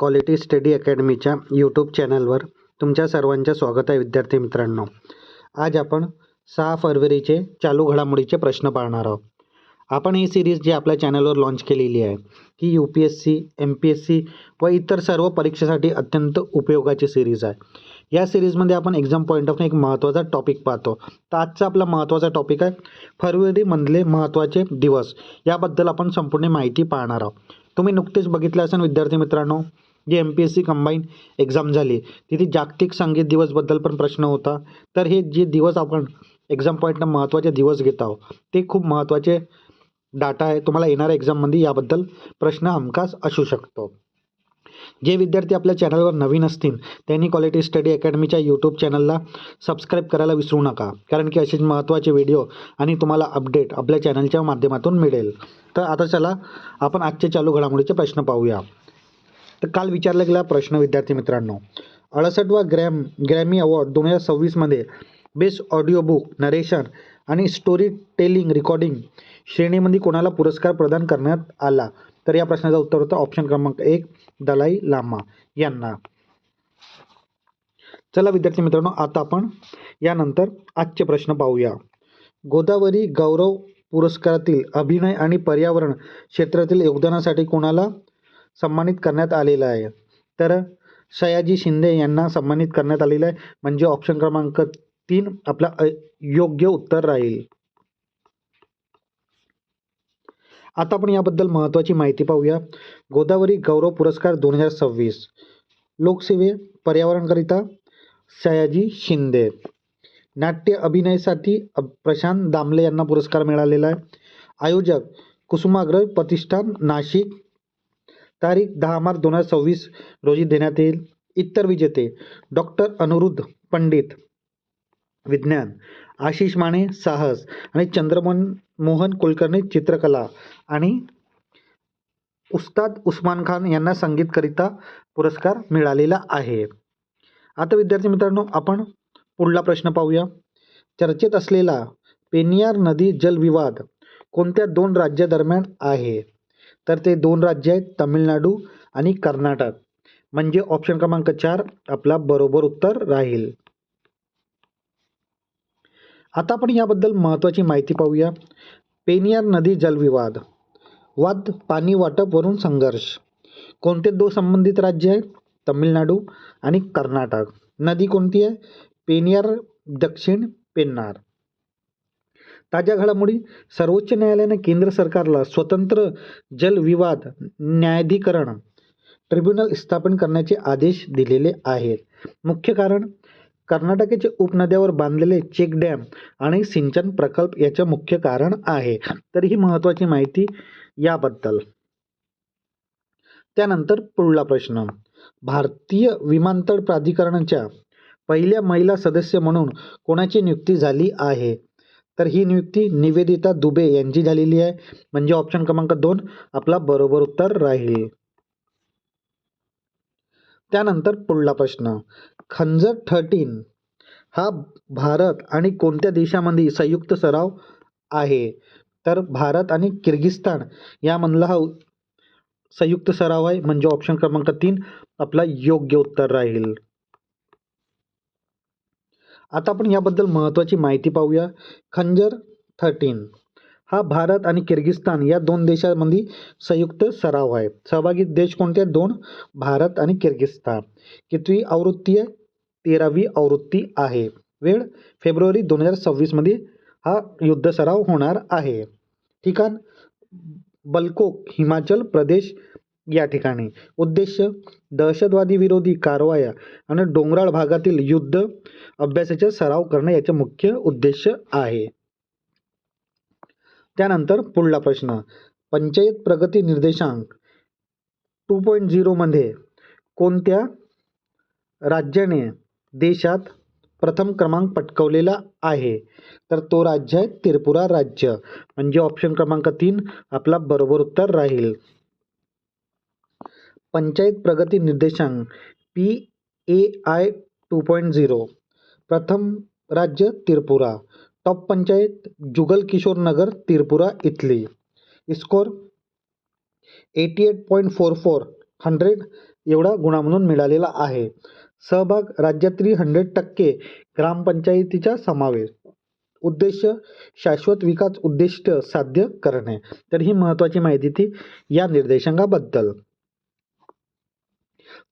Quality study अकॅडमीच्या YouTube चॅनलवर तुमच्या सर्वांचे स्वागत आहे. विद्यार्थी मित्रांनो, आज आपण 6 फरवरीचे चालू घडामोडीचे प्रश्न पाहणार आहोत. आपण ही सिरीज जी आपल्या चॅनलवर लॉन्च केलेली आहे ही UPSC, MPSC व इतर सर्व परीक्षेसाठी अत्यंत उपयोगाची सिरीज आहे. या सिरीजमध्ये आपण एक्झाम पॉईंट ऑफ एक महत्त्वाचा टॉपिक पाहतो. तर आजचा आपला महत्त्वाचा टॉपिक आहे फरवरीमधले महत्त्वाचे दिवस. याबद्दल आपण संपूर्ण माहिती पाहणार आहोत. तुम्ही नुकतेच बघितले असेल विद्यार्थी मित्रांनो, जी MPSC कंबाईन एक्झाम झाली तिथे जागतिक संगीत दिवसबद्दल पण प्रश्न होता. तर हे जे दिवस आपण एक्झाम पॉईंटनं महत्त्वाचे दिवस घेत आहोत ते खूप महत्त्वाचे डाटा आहे. तुम्हाला येणाऱ्या एक्झाममध्ये याबद्दल प्रश्न हमखास असू शकतो. जे विद्यार्थी आपल्या चॅनलवर नवीन असतील त्यांनी क्वालिटी स्टडी अकॅडमीच्या यूट्यूब चॅनलला सबस्क्राईब करायला विसरू नका, कारण की असेच महत्त्वाचे व्हिडिओ आणि तुम्हाला अपडेट आपल्या चॅनलच्या माध्यमातून मिळेल. तर आता चला आपण आजचे चालू घडामोडीचे प्रश्न पाहूया. तर काल विचारला गेला प्रश्न विद्यार्थी मित्रांनो, 68वा ग्रॅमी अवॉर्ड 2026मध्ये बेस्ट ऑडिओ बुक नरेशन आणि स्टोरी टेलिंग रेकॉर्डिंग श्रेणीमध्ये कोणाला पुरस्कार प्रदान करण्यात आला? तर या प्रश्नाचं उत्तर होतं ऑप्शन क्रमांक 1 दलाई लामा यांना. चला विद्यार्थी मित्रांनो, आता आपण यानंतर आजचे प्रश्न पाहूया. गोदावरी गौरव पुरस्कारातील अभिनय आणि पर्यावरण क्षेत्रातील योगदानासाठी कोणाला सन्मानित करण्यात आलेलं आहे? तर सयाजी शिंदे यांना सन्मानित करण्यात आलेलं आहे, म्हणजे ऑप्शन क्रमांक 3 आपला योग्य उत्तर राहील. आता आपण याबद्दल महत्त्वाची माहिती पाहूया. गोदावरी गौरव पुरस्कार 2026 लोकसेवे पर्यावरणकरिता सयाजी शिंदे. नाट्य अभिनयासाठी प्रशांत दामले यांना पुरस्कार मिळालेला आहे. आयोजक कुसुमाग्रज प्रतिष्ठान नाशिक. तारीख 10 मार्च 2026 रोजी देण्यात येईल. इतर विजेते डॉक्टर अनिरुद्ध पंडित विज्ञान, आशिष माने साहस आणि चंद्रमोहन कुलकर्णी चित्रकला आणि उस्ताद उस्मान खान यांना संगीतकरिता पुरस्कार मिळालेला आहे. आता विद्यार्थी मित्रांनो, आपण पुढला प्रश्न पाहूया. चर्चेत असलेला पेनियार नदी जलविवाद कोणत्या 2 राज्यादरम्यान आहे? तर ते 2 राज्य आहेत तमिळनाडू आणि कर्नाटक, म्हणजे ऑप्शन क्रमांक 4 आपला बरोबर उत्तर राहील. आता आपण याबद्दल महत्त्वाची माहिती पाहूया. पेनियार नदी जलविवाद वाद पाणी वाटप वरून संघर्ष कोणते 2 संबंधित राज्य आहेत? तमिळनाडू आणि कर्नाटक. नदी कोणती आहे? पेनियार, दक्षिण पेन्नार. ताज्या घडामोडी. सर्वोच्च न्यायालयाने केंद्र सरकारला स्वतंत्र जलविवाद न्यायाधिकरण ट्रिब्युनल स्थापन करण्याचे आदेश दिलेले आहेत. मुख्य कारण कर्नाटकाचे उपनद्यावर बांधलेले चेक डॅम आणि सिंचन प्रकल्प याचे मुख्य कारण आहे. तर ही महत्त्वाची माहिती याबद्दल. त्यानंतर पुढला प्रश्न. भारतीय विमानतळ प्राधिकरणाच्या पहिल्या महिला सदस्य म्हणून कोणाची नियुक्ती झाली आहे? तर ही नियुक्ती निवेदिता दुबे यांची झालेली आहे, म्हणजे ऑप्शन क्रमांक 2 आपला बरोबर उत्तर राहील. त्यानंतर पुढला प्रश्न. खंजर 13 हा भारत आणि कोणत्या देशामध्ये संयुक्त सराव आहे? तर भारत आणि किर्गिस्तान यामधला हा संयुक्त सराव आहे, म्हणजे ऑप्शन क्रमांक 3 आपला योग्य उत्तर राहील. आता आपण याबद्दल महत्त्वाची माहिती पाहूया. खंजर 13 हा भारत आणि किर्गिस्तान या 2 देशांमध्ये संयुक्त सराव आहे. सहभागी देश कोणते आहेत? 2, भारत आणि किर्गिस्तान. कितवी आवृत्ती आहे? 13वी आवृत्ती आहे. वेळ फेब्रुवारी 2026मध्ये हा युद्ध सराव होणार आहे. ठिकाण बलकोक, हिमाचल प्रदेश या ठिकाणी. उद्देश्य दहशतवादी विरोधी कारवाया आणि डोंगराळ भागातील युद्ध अभ्यासाचा सराव करणे याचे मुख्य उद्देश आहे. त्यानंतर पुढला प्रश्न. पंचायत प्रगती निर्देशांक 2.0 मध्ये कोणत्या राज्याने देशात प्रथम क्रमांक पटकावलेला आहे? तर तो राज्य आहे त्रिपुरा राज्य, म्हणजे ऑप्शन क्रमांक 3 आपला बरोबर उत्तर राहील. पंचायत प्रगती निर्देशांक PAI 2.0 प्रथम राज्य त्रिपुरा. टॉप पंचायत जुगल किशोर नगर त्रिपुरा इथली. स्कोर 88.44 एवढा गुणांमधून मिळालेला आहे. सहभाग राज्यातील 100% ग्रामपंचायतीचा समावेश. उद्देश शाश्वत विकास उद्दिष्ट साध्य करणे. तर ही महत्त्वाची माहिती ती या निर्देशांकाबद्दल.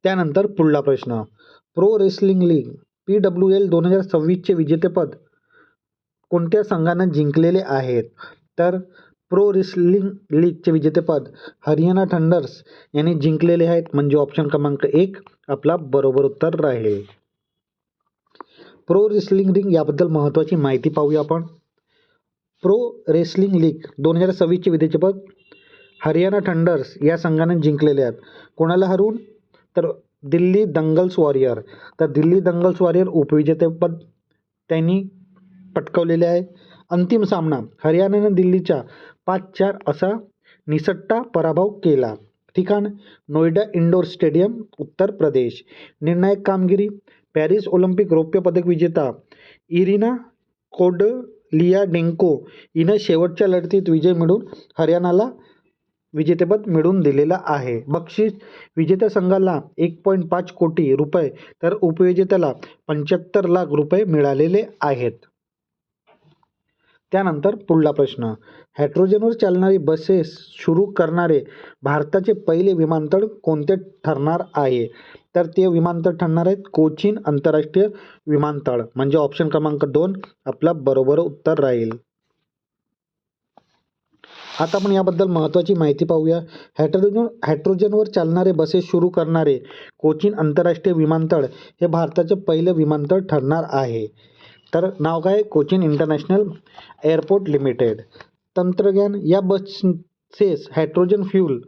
त्यानंतर पुढला प्रश्न, प्रो रेसलिंग लीग PWL 2026चे विजेतेपद कोणत्या संघाने जिंकलेले आहेत? तर प्रो रेसलिंग लीगचे विजेतेपद हरियाणा थंडर्स यांनी जिंकलेले आहेत, म्हणजे ऑप्शन क्रमांक 1 आपला बरोबर उत्तर राहील. प्रो रेसलिंग लीग याबद्दल महत्त्वाची माहिती पाहूया आपण. प्रो रेसलिंग लीग 2026चे विजेतेपद हरियाणा थंडर्स या संघाने जिंकलेले आहेत. कोणाला हरवून? तर दिल्ली दंगल्स वॉरियर. तर दिल्ली दंगल्स वॉरियर उपविजेतेपद त्यांनी पटकावलेले आहे. अंतिम सामना हरियाणाने दिल्लीचा 5-4 असा निसट्टा पराभव केला. ठिकाण नोएडा इंडोर स्टेडियम, उत्तर प्रदेश. निर्णायक कामगिरी पॅरिस ऑलिम्पिक रौप्य पदक विजेता इरिना कोडलियाडेंको हिनं शेवटच्या लढतीत विजय मिळवून हरियाणाला विजेतेपद मिळवून दिलेलं आहे. बक्षीस विजेत्या संघाला 1.5 कोटी रुपये तर उपविजेत्याला 75 लाख रुपये मिळालेले आहेत. त्यानंतर पुढला प्रश्न, हायड्रोजनवर चालणारी बसेस सुरू करणारे भारताचे पहिले विमानतळ कोणते ठरणार आहे? तर ते विमानतळ ठरणार आहेत कोचीन आंतरराष्ट्रीय विमानतळ, म्हणजे ऑप्शन क्रमांक 2 आपला बरोबर उत्तर राहील. आता आपण याबद्दल महत्त्वाची माहिती पाहूया. हायड्रोजनवर चालणारे बसेस सुरू करणारे कोचीन आंतरराष्ट्रीय विमानतळ हे भारताचे पहिले विमानतळ ठरणार आहे. तर नाव काय? Cochin international airport limited. तंत्रज्ञान या बसेस हायड्रोजन फ्यूल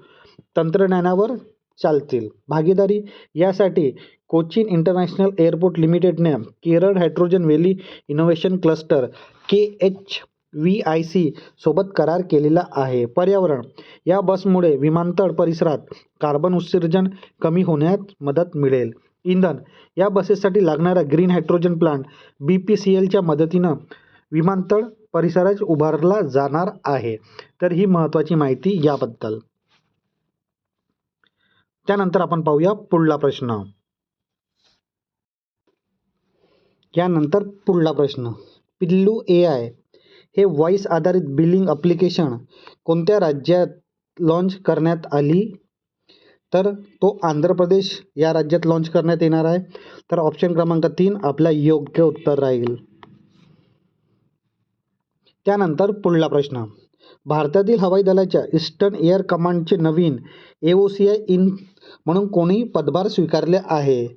तंत्रज्ञानावर चालतील. भागीदारी यासाठी कोचीन इंटरनॅशनल एअरपोर्ट लिमिटेडने Kerala hydrogen valley innovation cluster KHVIC सोबत करार केलेला आहे. पर्यावरण या बसमुळे विमानतळ परिसरात कार्बन उत्सर्जन कमी होण्यात मदत मिळेल. इंधन या बसेससाठी लागणारा ग्रीन हायड्रोजन प्लांट BPCLच्या मदतीनं विमानतळ परिसरात उभारला जाणार आहे. तर ही महत्त्वाची माहिती याबद्दल. त्यानंतर आपण पाहूया पुढला प्रश्न. यानंतर पुढला प्रश्न, पिल्लू AI हे व्हॉइस आधारित बिलिंग ॲप्लिकेशन कोणत्या राज्यात लॉन्च करण्यात आली? तर तो आंध्र प्रदेश या राज्यात लॉन्च करण्यात येणार आहे. तर ऑप्शन क्रमांक 3 आपला योग्य उत्तर राहील. त्यानंतर पुढला प्रश्न, भारतातील हवाई दलाच्या ईस्टर्न एअर कमांडचे नवीन AOCI इन म्हणून कोणी पदभार स्वीकारले आहे?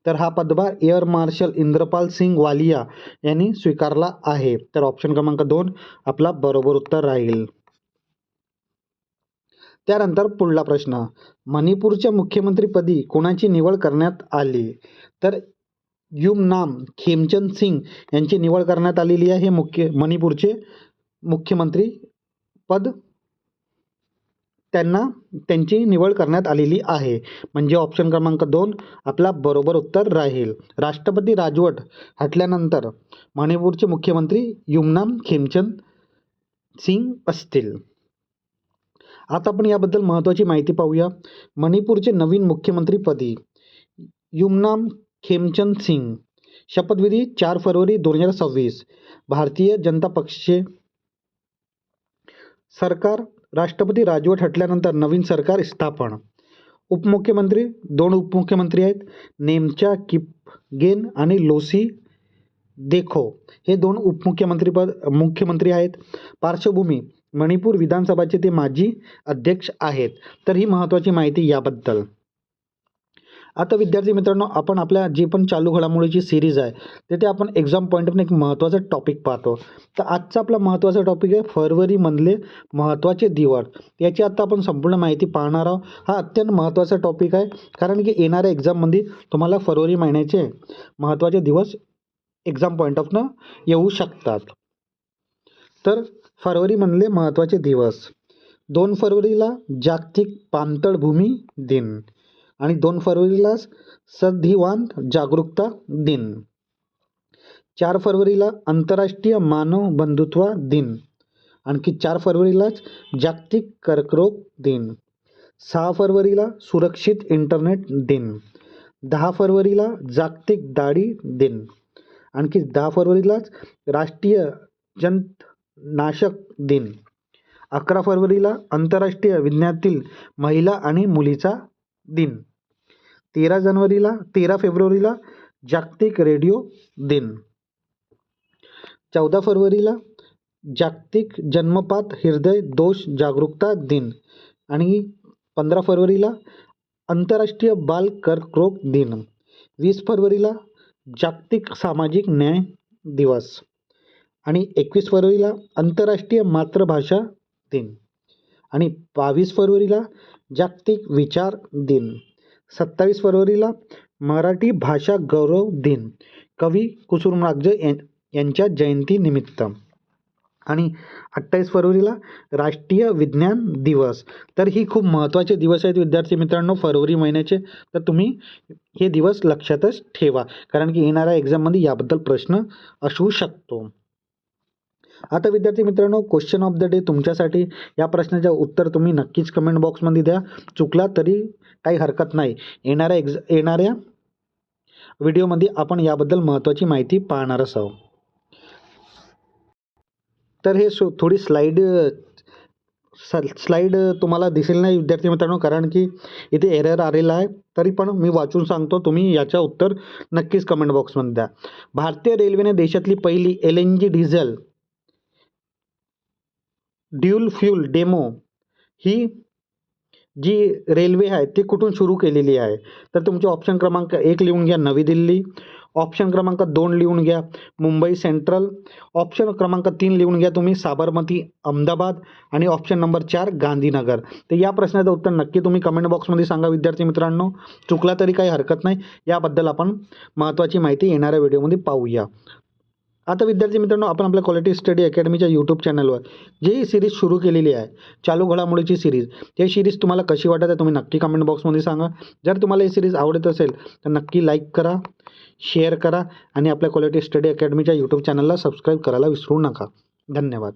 तर हा पदभार एअर मार्शल इंद्रपाल सिंग वालिया यांनी स्वीकारला आहे. तर ऑप्शन क्रमांक 2 आपला बरोबर उत्तर राहील. त्यानंतर पुढला प्रश्न, मणिपूरच्या मुख्यमंत्रीपदी कोणाची निवड करण्यात आली? तर युमनाम खेमचंद सिंग यांची निवड करण्यात आलेली आहे. हे मणिपूरचे मुख्यमंत्री पद त्यांची निवड करण्यात आलेली आहे, म्हणजे ऑप्शन क्रमांक 2 आपला बरोबर उत्तर राहील. राष्ट्रपती राजवट हटल्यानंतर मणिपूरचे मुख्यमंत्री युमनाम खेमचंद सिंग असतील. आता आपण याबद्दल महत्त्वाची माहिती पाहूया. मणिपूरचे नवीन मुख्यमंत्रीपदी युमनाम खेमचंद सिंग. शपथविधी 4 फरवरी 2026. भारतीय जनता पक्षाचे सरकार. राष्ट्रपती राजवट हटल्यानंतर नवीन सरकार स्थापन. उपमुख्यमंत्री 2 उपमुख्यमंत्री आहेत, नेमचा किपगेन आणि लोसी देखो हे 2 मुख्यमंत्री आहेत. पार्श्वभूमी मणिपूर विधानसभाचे ते माजी अध्यक्ष आहेत. तर ही महत्त्वाची माहिती याबद्दल. आता विद्यार्थी मित्रांनो, आपण आपल्या जे पण चालू घडामोडीची सिरीज आहे तिथे आपण एक्झाम पॉईंटवरून एक महत्त्वाचा टॉपिक पाहतो. तर आजचा आपला महत्त्वाचा टॉपिक आहे फरवरीमधले महत्त्वाचे दिवस. याची आता आपण संपूर्ण माहिती पाहणार आहोत. हा अत्यंत महत्त्वाचा टॉपिक आहे, कारण की येणाऱ्या एक्झाममध्ये तुम्हाला फरवरी महिन्याचे महत्त्वाचे दिवस एक्झाम पॉईंट ऑफनं येऊ शकतात. तर फरवरीमधले महत्त्वाचे दिवस, 2 फरवरीला जागतिक पाणथळ भूमी दिन आणि 2 फरवरीला संधिवात जागरूकता दिन. 4 फरवरीला आंतरराष्ट्रीय मानव बंधुत्व दिन. आणखी 4 फरवरीलाच जागतिक कर्करोग दिन. 6 फरवरीला सुरक्षित इंटरनेट दिन, 10 फरवरीला जागतिक दाढी दिन, आणखी 10 फरवरीलाच राष्ट्रीय जंतनाशक दिन, 11 फरवरीला आंतरराष्ट्रीय विज्ञानातील महिला आणि मुलीचा दिन, 13 फेब्रुवारीला जागतिक रेडिओ दिन, 14 फरवरीला जागतिक जन्मपात हृदय दोष जागरूकता दिन आणि 15 फरवरीला आंतरराष्ट्रीय बाल कर्करोग दिन, 20 फरवरीला जागतिक सामाजिक न्याय दिवस आणि 21 फरवरीला आंतरराष्ट्रीय मातृभाषा दिन आणि 22 फरवरीला जागतिक विचार दिन, 27 फरवरीला मराठी भाषा गौरव दिन कवी कुसुमाग्रज यांच्या जयंतीनिमित्त आणि 28 फरवरीला राष्ट्रीय विज्ञान दिवस. तर ही खूप महत्त्वाचे दिवस आहेत विद्यार्थी मित्रांनो फरवरी महिन्याचे. तर तुम्ही हे दिवस लक्षातच ठेवा, कारण की येणाऱ्या एक्झाममध्ये याबद्दल प्रश्न असू शकतो. आता विद्यार्थी मित्रांनो, क्वेश्चन ऑफ द डे तुमच्यासाठी. या प्रश्नाचे उत्तर तुम्ही नक्कीच कमेंट बॉक्समध्ये द्या. चुकला तरी काही हरकत नाही. येणाऱ्या व्हिडिओमध्ये आपण याबद्दल महत्त्वाची माहिती पाहणारच आहोत. तर हे थोडी स्लाईड तुम्हाला दिसेल नाही विद्यार्थी मित्रांनो, कारण की इथे एरर आलेला आहे. तरी पण मी वाचून सांगतो, तुम्ही याचं उत्तर नक्कीच कमेंट बॉक्समध्ये द्या. भारतीय रेल्वेने देशातली पहिली LNG diesel dual fuel demo ही जी रेल्वे आहे ती कुठून सुरू केलेली आहे? तर तुमचे ऑप्शन क्रमांक 1 लिहून घ्या नवी दिल्ली, ऑप्शन क्रमांक 2 लिहून घ्या मुंबई सेंट्रल, ऑप्शन क्रमांक 3 लिहून घ्या तुम्ही साबरमती अहमदाबाद आणि ऑप्शन नंबर 4 गांधीनगर. तर या प्रश्नाचं उत्तर नक्की तुम्ही कमेंट बॉक्समध्ये सांगा विद्यार्थी मित्रांनो. चुकला तरी काही हरकत नाही. याबद्दल आपण महत्त्वाची माहिती येणाऱ्या व्हिडिओमध्ये पाहूया. आता विद्यार्थी मित्रांनो, आपण आपल्या क्वालिटी स्टडी अकॅडमीच्या यूट्यूब चॅनलवर जी ही सिरीज सुरू केलेली आहे चालू घडामोडीची सिरीज, ही सिरीज तुम्हाला कशी वाटत आहे तुम्ही नक्की कमेंट बॉक्समध्ये सांगा. जर तुम्हाला ही सिरीज आवडत असेल तर नक्की लाईक करा, शेअर करा आणि आपल्या क्वालिटी स्टडी अकॅडमीच्या यूट्यूब चॅनलला सबस्क्राईब करायला विसरू नका. धन्यवाद.